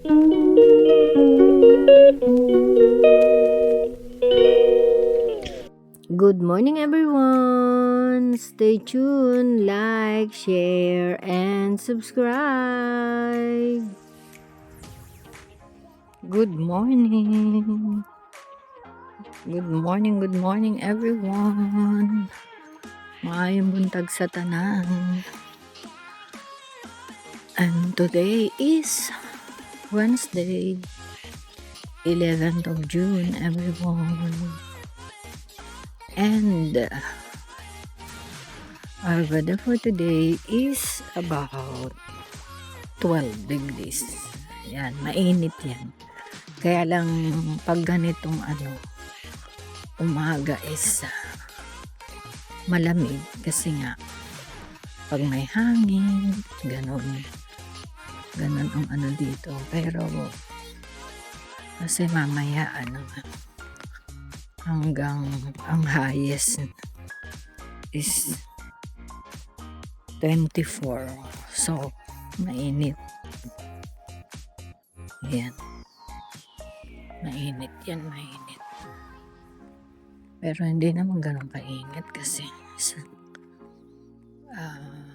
Good morning, everyone. Stay tuned, like, share, and subscribe. Good morning. Good morning, everyone. Maayong buntag sa tanan. And today is Wednesday, 11th of June, everyone. And our weather for today is about 12 degrees. Yan, mainit yan. Kaya lang pag ganitong umaga is malamig kasi nga pag may hangin, ganun ang dito. Pero kasi mamaya hanggang ang highest is 24. So, mainit. Yan. Mainit. Pero hindi naman ganun kainit kasi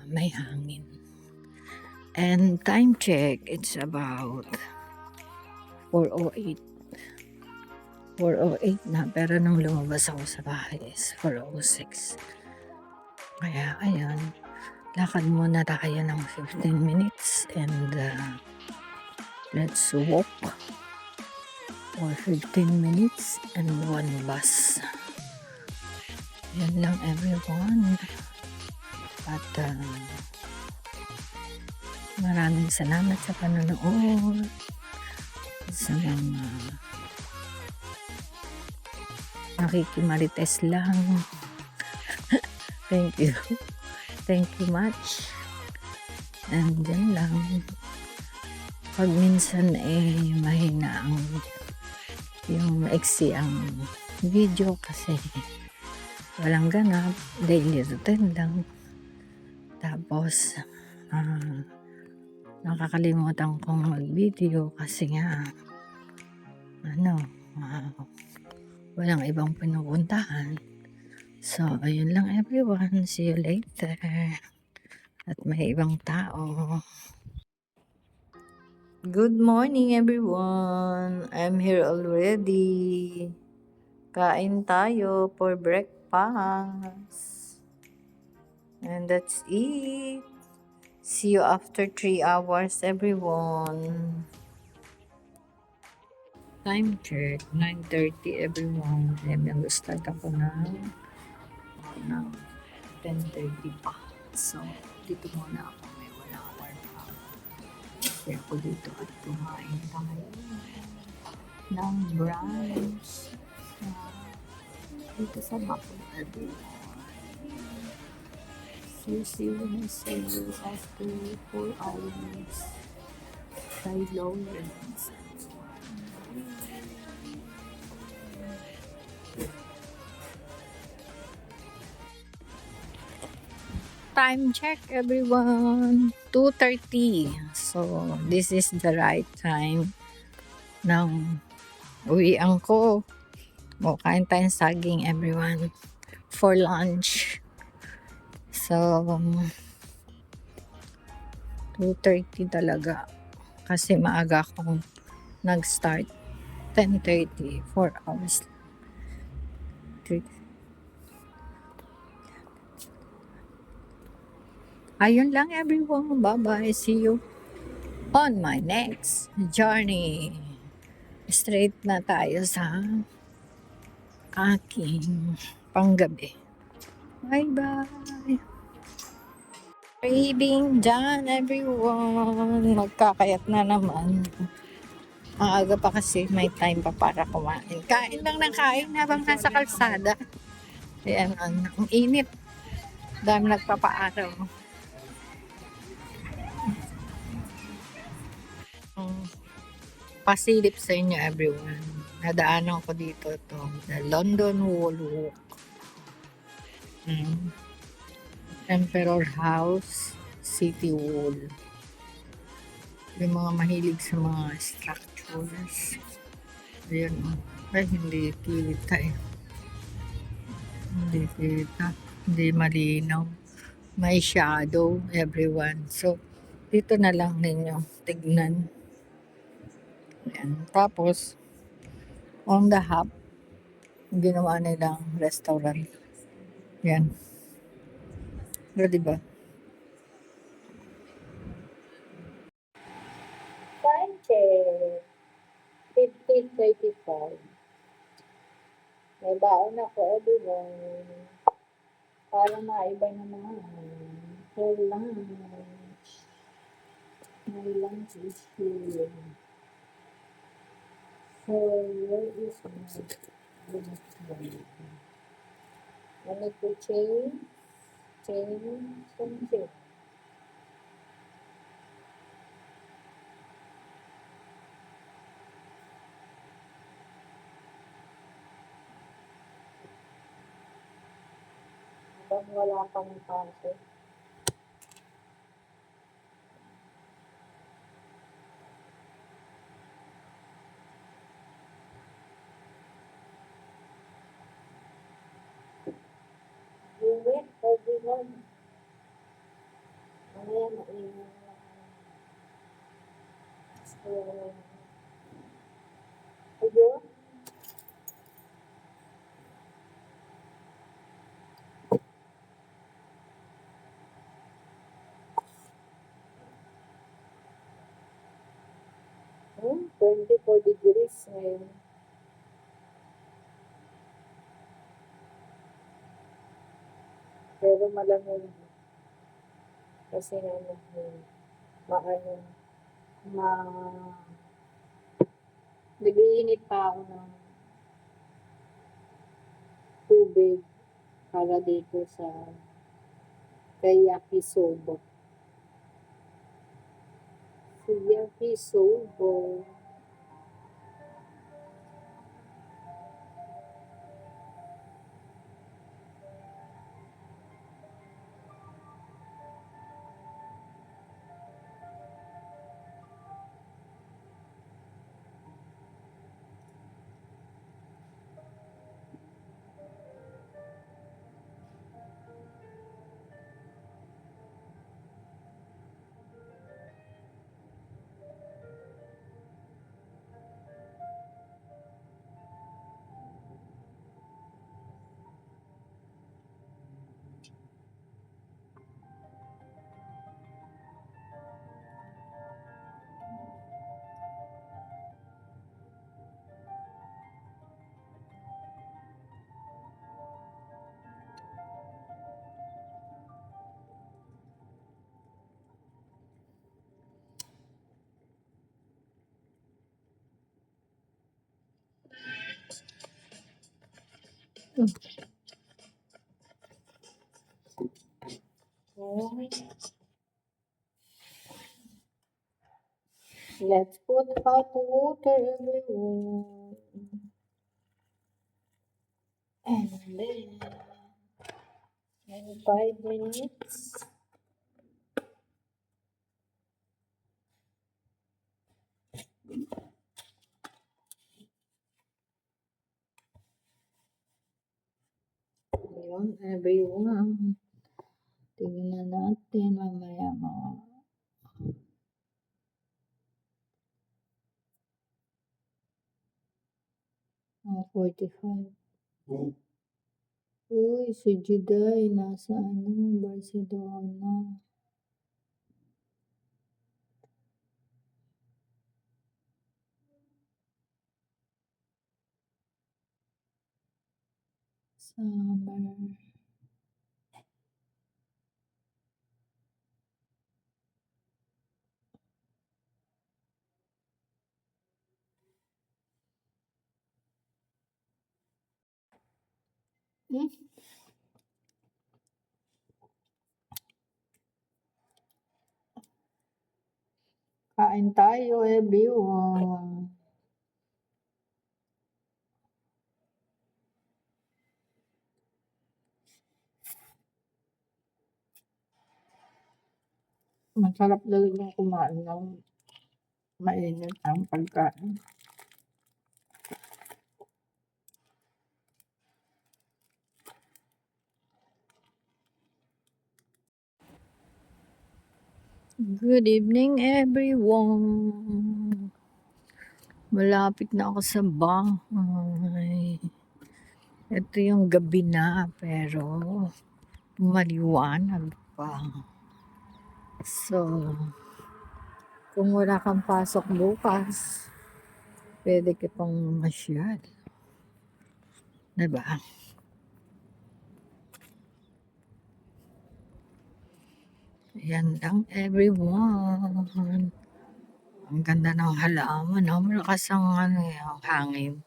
may hangin. And time check, it's about 4:08. 4:08 na, pero nung lumabas ako sa bahay is 4:06. Kaya, ayun, lakad muna tayo ng 15 minutes and let's walk for 15 minutes and one bus. Yan lang, everyone. At maraming salamat sa panonood, sa mga nakikimarites lang. Thank you much. And yan lang, pag minsan mahina yung maiksi ang video kasi walang ganap, daily routine lang. Tapos nakakalimutan kong mag-video kasi nga walang ibang pinupuntahan. So, ayun lang, everyone. See you later. At may ibang tao. Good morning, everyone. I'm here already. Kain tayo for breakfast. And that's it. See you after 3 hours, everyone. Time check, 9:30, everyone. And nag-start ako ng 10:30 pa. So, dito muna ako. May 1 hour pa. Kaya ako dito at kumain tayo ng brunch dito sa Bako, everyone. See you when I see you after 4 hours. By Lawrence. Time check, everyone. 2:30. So, this is the right time ng uwian ko. Kain tayong saging, everyone, for lunch. So, 2:30 talaga. Kasi maaga akong nag-start. 10:30, 4 hours. Ayun lang, everyone. Bye-bye. See you on my next journey. Straight na tayo sa aking panggabi. Bye-bye. Reading done, everyone. Magkakayat na naman. Maaga pa kasi, may time pa para kumain. Kain lang ng kain habang nasa kalsada. Ayan, ang init. Dami nagpapaaraw. Pasilip sa inyo, everyone. Nadaanan ko dito the London Wall Walk. Emperor House, City Wall. Yung mga mahilig sa mga structures. Ayan o. Ay, hindi kita eh. Hindi kita. Hindi malinaw. May shadow, everyone. So, dito na lang ninyo tignan. Ayan. Tapos, on the hub, ginawa nilang restaurant. Yan. O, diba? Time check. 15:35. May baon ako, everyone. Para maiba naman. For lunch. My lunch is here. So, where is my lunch? I need to change something. Habang wala pang pasok. You wait, everyone. Mamaya maingat. So, ayun. 24 degrees ngayon. Pero malamig. Kasi ano, maano, ma... Nag-iinit pa ako ng tubig para dito sa kay yakisoba. Si yakisoba. Let's put hot water everywhere. And then, in 5 minutes, yun, everyone. Tingnan natin mamaya mga 45. Uy, si Juday nasa Barcelona. Summer. Kain tayo, everyone. Masarap talaga kumain ng Mainit ang pagkain. Good evening, everyone. Malapit na ako sa bahay. Ito yung gabi na, pero maliwanag pa. So, kung wala kang pasok bukas, pwede ka pang masyal. Diba? Yan lang, everyone. Ang ganda ng halaman, no? Malakas ang yung hangin.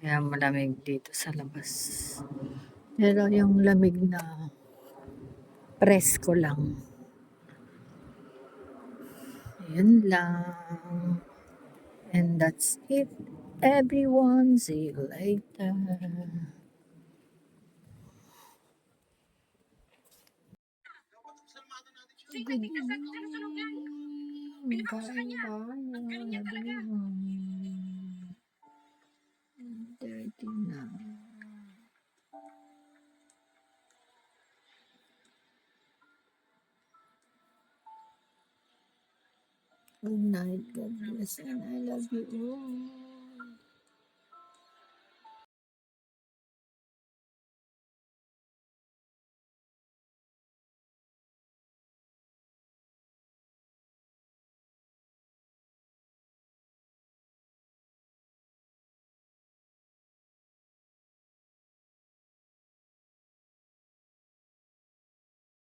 Kaya malamig dito sa labas. Pero yung lamig na presko lang. Yan lang. And that's it. Everyone, see you later. Good evening. Bye-bye, everyone. Dirty na. Good night, God bless, and I love you all.